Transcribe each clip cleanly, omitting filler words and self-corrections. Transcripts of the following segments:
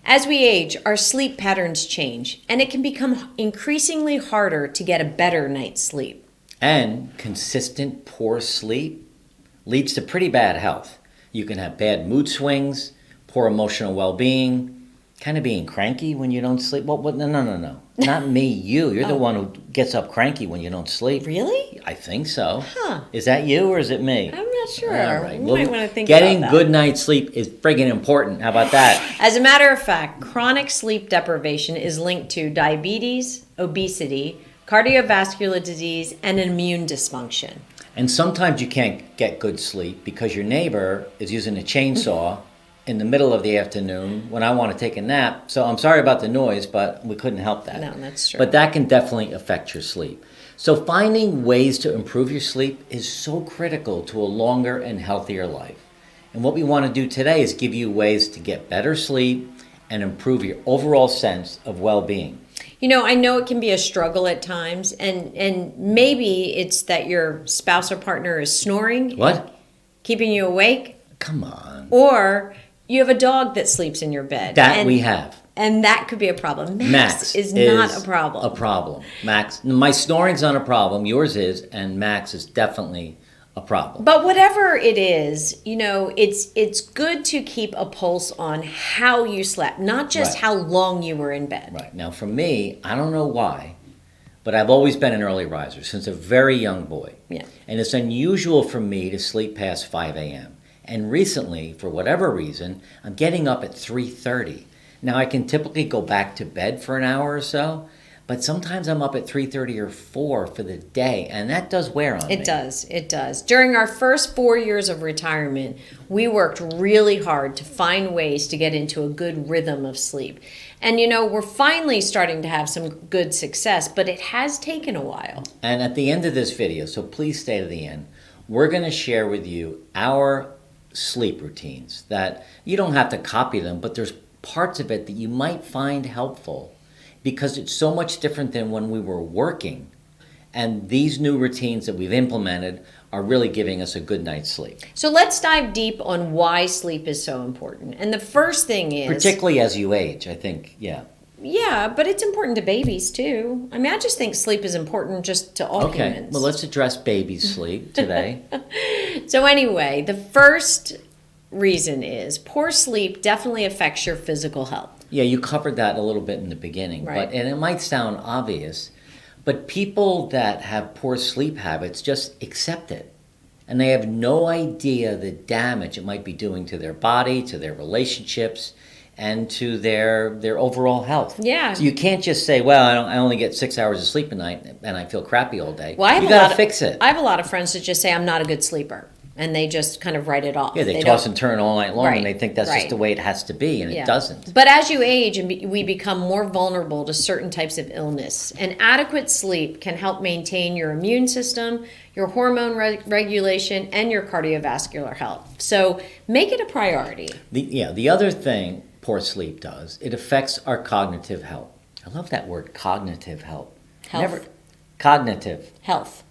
As we age, our sleep patterns change, and it can become increasingly harder to get a better night's sleep. And consistent poor sleep leads to pretty bad health. You can have bad mood swings, poor emotional well-being, kind of being cranky when you don't sleep. Well, no. Not me, you. You're the one who gets up cranky when you don't sleep. Really? I think so. Huh. Is that you or is it me? I'm not sure. All right. You might want to think about that. Getting good night's sleep is friggin' important. How about that? As a matter of fact, chronic sleep deprivation is linked to diabetes, obesity, cardiovascular disease, and immune dysfunction. And sometimes you can't get good sleep because your neighbor is using a chainsaw in the middle of the afternoon when I want to take a nap. So I'm sorry about the noise, but we couldn't help that. No, that's true. But that can definitely affect your sleep. So finding ways to improve your sleep is so critical to a longer and healthier life. And what we want to do today is give you ways to get better sleep and improve your overall sense of well-being. You know, I know it can be a struggle at times, and maybe it's that your spouse or partner is snoring. What? Keeping you awake. Come on. Or you have a dog that sleeps in your bed. We have. And that could be a problem. Max is not a problem. A problem. Max, my snoring's not a problem. Yours is, and Max is definitely a problem. But whatever it is, you know, it's good to keep a pulse on how you slept, not just Right. how long you were in bed. Right. Now, for me, I don't know why, but I've always been an early riser since a very young boy. Yeah. And it's unusual for me to sleep past 5 a.m. And recently, for whatever reason, I'm getting up at 3:30. Now, I can typically go back to bed for an hour or so, but sometimes I'm up at 3:30 or 4 for the day, and that does wear on me. It does. During our first 4 years of retirement, we worked really hard to find ways to get into a good rhythm of sleep. And you know, we're finally starting to have some good success, but it has taken a while. And at the end of this video, so please stay to the end, we're going to share with you our sleep routines that you don't have to copy them, but there's parts of it that you might find helpful because it's so much different than when we were working. And these new routines that we've implemented are really giving us a good night's sleep. So let's dive deep on why sleep is so important. And the first thing is... Particularly as you age, I think, yeah. Yeah, but it's important to babies too. I mean, I just think sleep is important just to all Okay, humans. well, let's address baby sleep today. So anyway, the first reason is poor sleep definitely affects your physical health. Yeah, you covered that a little bit in the beginning, Right. and it might sound obvious, but people that have poor sleep habits just accept it. And they have no idea the damage it might be doing to their body, to their relationships, and to their overall health. Yeah. So you can't just say, well, I only get 6 hours of sleep a night and I feel crappy all day. Well, You got to fix it. I have a lot of friends that just say I'm not a good sleeper, and they just kind of write it off. Yeah, they toss and turn all night long, Right, and they think that's right. just the way it has to be, and Yeah. it doesn't. But as you age, and we become more vulnerable to certain types of illness, and adequate sleep can help maintain your immune system, your hormone regulation, and your cardiovascular health. So make it a priority. The other thing poor sleep does, it affects our cognitive health. I love that word, cognitive health. Health. Cognitive. Health.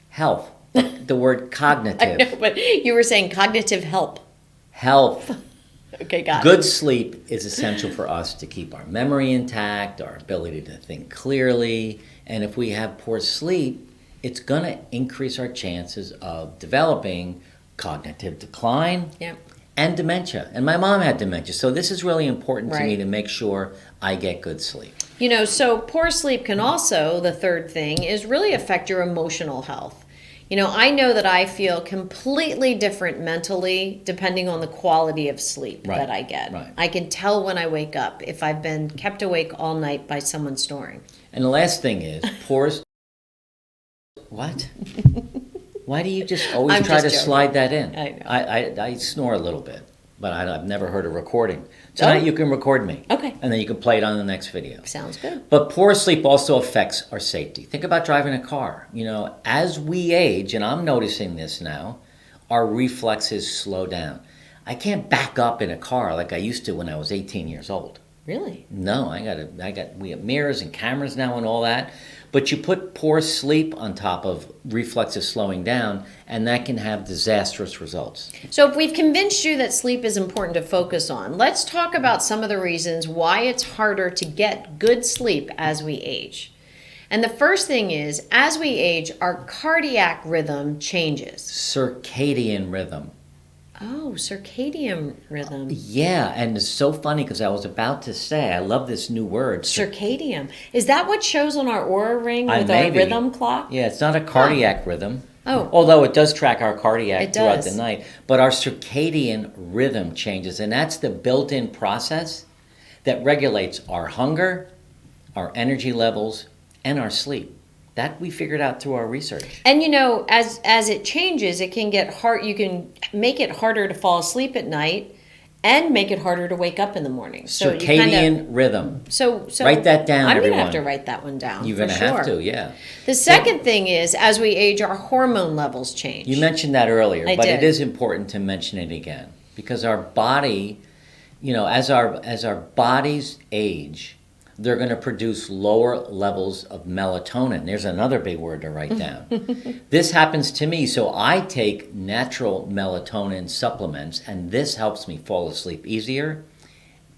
Health. The word cognitive. I know, but you were saying cognitive help. Health. Okay, got it. Good sleep is essential for us to keep our memory intact, our ability to think clearly. And if we have poor sleep, it's going to increase our chances of developing cognitive decline Yeah. and dementia. And my mom had dementia, so this is really important to me Right. to make sure I get good sleep. You know, so poor sleep can also, the third thing, is really affect your emotional health. You know, I know that I feel completely different mentally depending on the quality of sleep Right, that I get. right. I can tell when I wake up if I've been kept awake all night by someone snoring. And the last thing is, What? Why do you just always I'm try just to joking. slide that in? I know. I snore a little bit, but I've never heard a recording. Tonight you can record me. Okay. And then you can play it on the next video. Sounds good. But poor sleep also affects our safety. Think about driving a car. You know, as we age, and I'm noticing this now, our reflexes slow down. I can't back up in a car like I used to when I was 18 years old. Really? No, we have mirrors and cameras now and all that. But you put poor sleep on top of reflexes slowing down, and that can have disastrous results. So if we've convinced you that sleep is important to focus on, let's talk about some of the reasons why it's harder to get good sleep as we age. And the first thing is, as we age, our cardiac rhythm changes. Circadian rhythm. Oh, circadian rhythm. Yeah, and it's so funny because I was about to say, I love this new word. Circadian. Is that what shows on our Oura ring with our Maybe. rhythm clock? Yeah, it's not a cardiac rhythm. Oh. Although it does track our cardiac It throughout does. the night. But our circadian rhythm changes, and that's the built-in process that regulates our hunger, our energy levels, and our sleep. That we figured out through our research. And as it changes, it can get hard. You can make it harder to fall asleep at night, and make it harder to wake up in the morning. So Circadian rhythm. So write that down, I'm everyone. gonna have to write that one down. You're going to have to, yeah. The second thing is, as we age, our hormone levels change. You mentioned that earlier, but did. it is important to mention it again because our body, as our bodies age, they're going to produce lower levels of melatonin. There's another big word to write down. This happens to me, so I take natural melatonin supplements, and this helps me fall asleep easier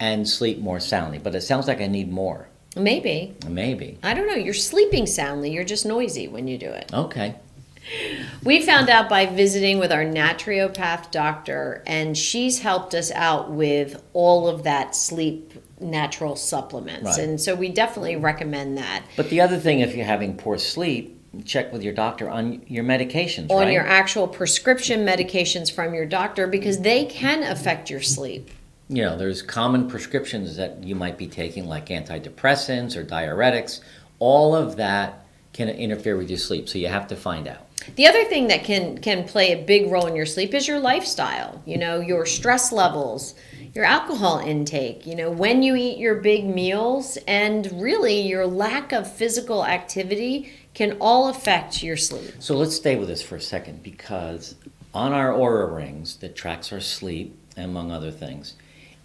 and sleep more soundly. But it sounds like I need more. Maybe. Maybe. I don't know. You're sleeping soundly. You're just noisy when you do it. Okay. We found out by visiting with our naturopath doctor, and she's helped us out with all of that sleep natural supplements. Right. And so we definitely recommend that. But the other thing, if you're having poor sleep, check with your doctor on your medications, On right? your actual prescription medications from your doctor, because they can affect your sleep. There's common prescriptions that you might be taking, like antidepressants or diuretics. All of that can interfere with your sleep, so you have to find out. The other thing that can play a big role in your sleep is your lifestyle. Your stress levels, your alcohol intake, when you eat your big meals, and really your lack of physical activity can all affect your sleep. So let's stay with this for a second, because on our Oura rings that tracks our sleep, among other things,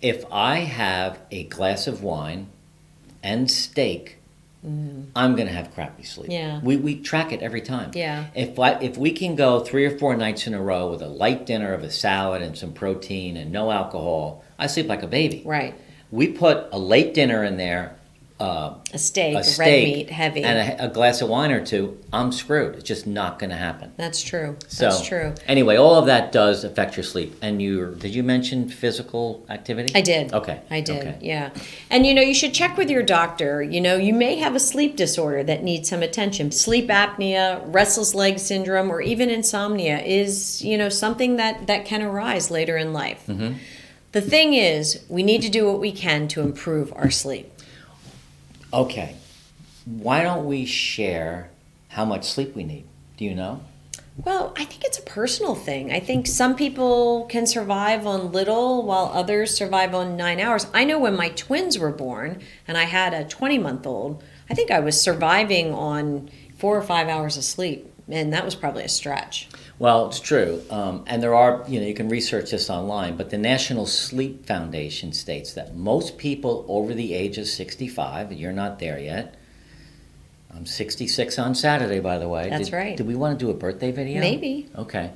if I have a glass of wine and steak, I'm going to have crappy sleep. Yeah. We track it every time. Yeah. If we can go 3 or 4 nights in a row with a light dinner of a salad and some protein and no alcohol, I sleep like a baby. Right. We put a late dinner in there, A steak, a red meat, heavy. and a glass of wine or two, I'm screwed. It's just not going to happen. That's true. So, That's true. Anyway, all of that does affect your sleep. And did you mention physical activity? I did. Okay. I did, Okay. yeah. And you should check with your doctor. You may have a sleep disorder that needs some attention. Sleep apnea, restless leg syndrome, or even insomnia is, something that can arise later in life. Mm-hmm. The thing is, we need to do what we can to improve our sleep. Okay. Why don't we share how much sleep we need? Do you know? Well, I think it's a personal thing. I think some people can survive on little while others survive on 9 hours. I know when my twins were born and I had a 20-month-old, I think I was surviving on 4 or 5 hours of sleep. And that was probably a stretch. Well, it's true. And there are, you can research this online, but the National Sleep Foundation states that most people over the age of 65, you're not there yet. I'm 66 on Saturday, by the way. That's right. Did we want to do a birthday video? Maybe. Okay.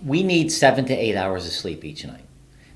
We need 7 to 8 hours of sleep each night.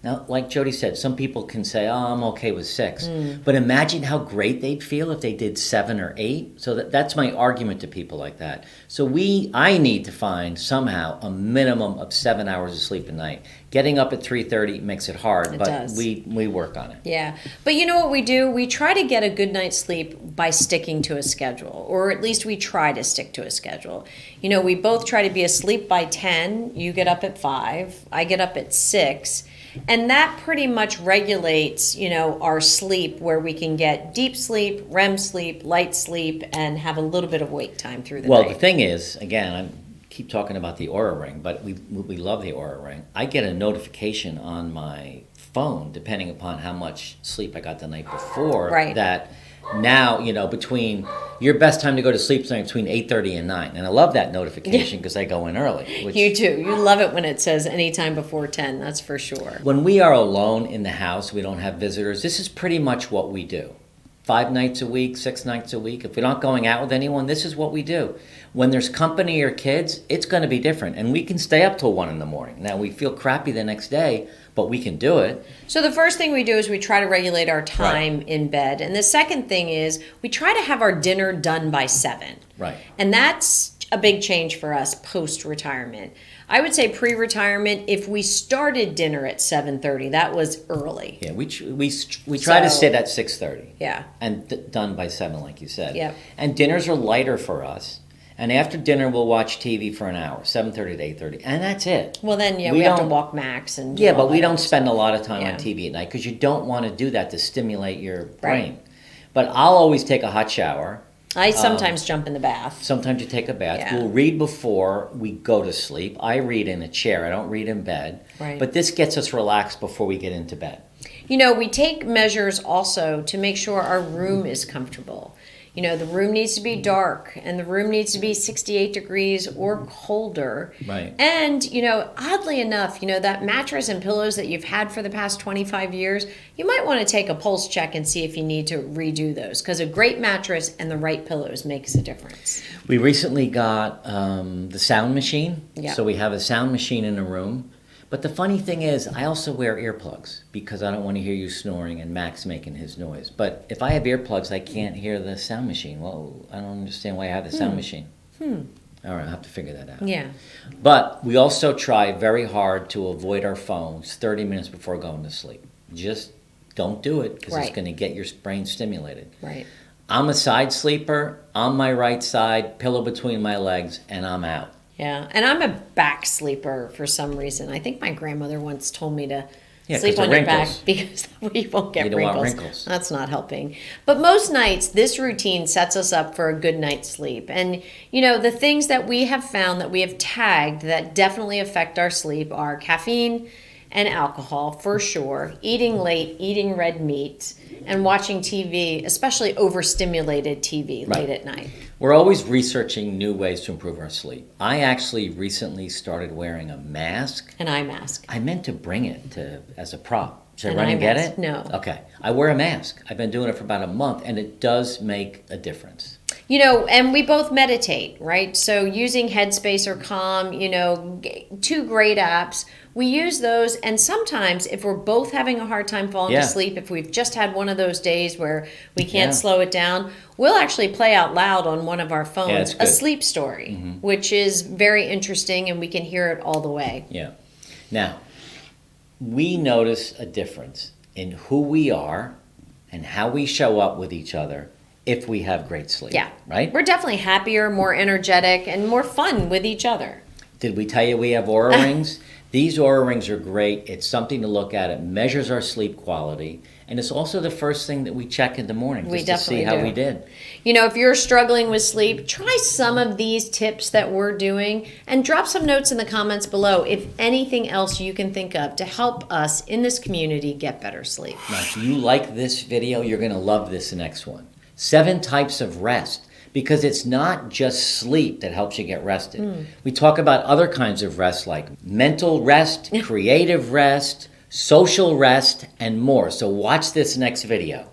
Now, like Jody said, some people can say, I'm okay with 6. But imagine how great they'd feel if they did 7 or 8. So that's my argument to people like that. So I need to find somehow a minimum of 7 hours of sleep a night. Getting up at 3:30 makes it hard, but does. we work on it. Yeah. But you know what we do? We try to get a good night's sleep by sticking to a schedule, or at least we try to stick to a schedule. We both try to be asleep by 10. You get up at 5. I get up at 6. And that pretty much regulates, our sleep, where we can get deep sleep, REM sleep, light sleep, and have a little bit of wake time through the night. Well, the thing is, again, I keep talking about the Oura Ring, but we love the Oura Ring. I get a notification on my phone, depending upon how much sleep I got the night before, Right. that now, between your best time to go to sleep is between 8:30 and 9. And I love that notification because I go in early. You too. You love it when it says anytime before 10, that's for sure. When we are alone in the house, we don't have visitors, this is pretty much what we do. 5 nights a week, 6 nights a week. If we're not going out with anyone, this is what we do. When there's company or kids, it's going to be different. And we can stay up till 1 in the morning. Now, we feel crappy the next day, but we can do it. So the first thing we do is we try to regulate our time in bed. And the second thing is we try to have our dinner done by 7. Right. And that's a big change for us post-retirement. I would say pre-retirement, if we started dinner at 7:30, that was early. Yeah, we try to sit at 6:30. Yeah. And done by 7, like you said. Yep. And dinners are lighter for us. And after dinner, we'll watch TV for an hour, 7:30 to 8:30. And that's it. Well, then, we have to walk Max and do Yeah, all but we that don't other spend a stuff. lot of time Yeah. on TV at night because you don't want to do that to stimulate your brain. Right. But I'll always take a hot shower. I sometimes jump in the bath. Sometimes you take a bath. Yeah. We'll read before we go to sleep. I read in a chair. I don't read in bed. Right. But this gets us relaxed before we get into bed. We take measures also to make sure our room is comfortable. The room needs to be dark and the room needs to be 68 degrees or colder. Right. And, oddly enough, that mattress and pillows that you've had for the past 25 years, you might want to take a pulse check and see if you need to redo those because a great mattress and the right pillows makes a difference. We recently got the sound machine. Yeah. So we have a sound machine in a room. But the funny thing is, I also wear earplugs because I don't want to hear you snoring and Max making his noise. But if I have earplugs, I can't hear the sound machine. Well, I don't understand why I have the sound machine. All right, I'll have to figure that out. Yeah. But we also try very hard to avoid our phones 30 minutes before going to sleep. Just don't do it because it's Right. going to get your brain stimulated. Right. I'm a side sleeper, on my right side, pillow between my legs, and I'm out. Yeah, and I'm a back sleeper for some reason. I think my grandmother once told me to sleep 'cause on of your back wrinkles. because we won't get You don't want wrinkles. wrinkles. That's not helping. But most nights, this routine sets us up for a good night's sleep. And, the things that we have found that we have tagged that definitely affect our sleep are caffeine and alcohol, for sure, eating late, eating red meat, and watching TV, especially overstimulated TV Right. late at night. We're always researching new ways to improve our sleep. I actually recently started wearing a mask. An eye mask. I meant to bring it as a prop. Should I An run eye and get mask? it? No. Okay. I wear a mask. I've been doing it for about a month, and it does make a difference. And we both meditate, right? So using Headspace or Calm, two great apps. We use those, and sometimes if we're both having a hard time falling Yeah. to sleep, if we've just had one of those days where we can't Yeah. slow it down, we'll actually play out loud on one of our Yeah, phones it's a good. sleep story, which is very interesting, and we can hear it all the way. Yeah. Now, we notice a difference in who we are and how we show up with each other if we have great sleep. Yeah. Right? We're definitely happier, more energetic, and more fun with each other. Did we tell you we have Aura Rings? These Aura Rings are great. It's something to look at. It measures our sleep quality. And it's also the first thing that we check in the morning We just to see definitely how do. we did. If you're struggling with sleep, try some of these tips that we're doing and drop some notes in the comments below if anything else you can think of to help us in this community get better sleep. Now, if you like this video, you're going to love this next one. 7 types of rest. Because it's not just sleep that helps you get rested. We talk about other kinds of rest like mental rest, creative rest, social rest, and more. So watch this next video.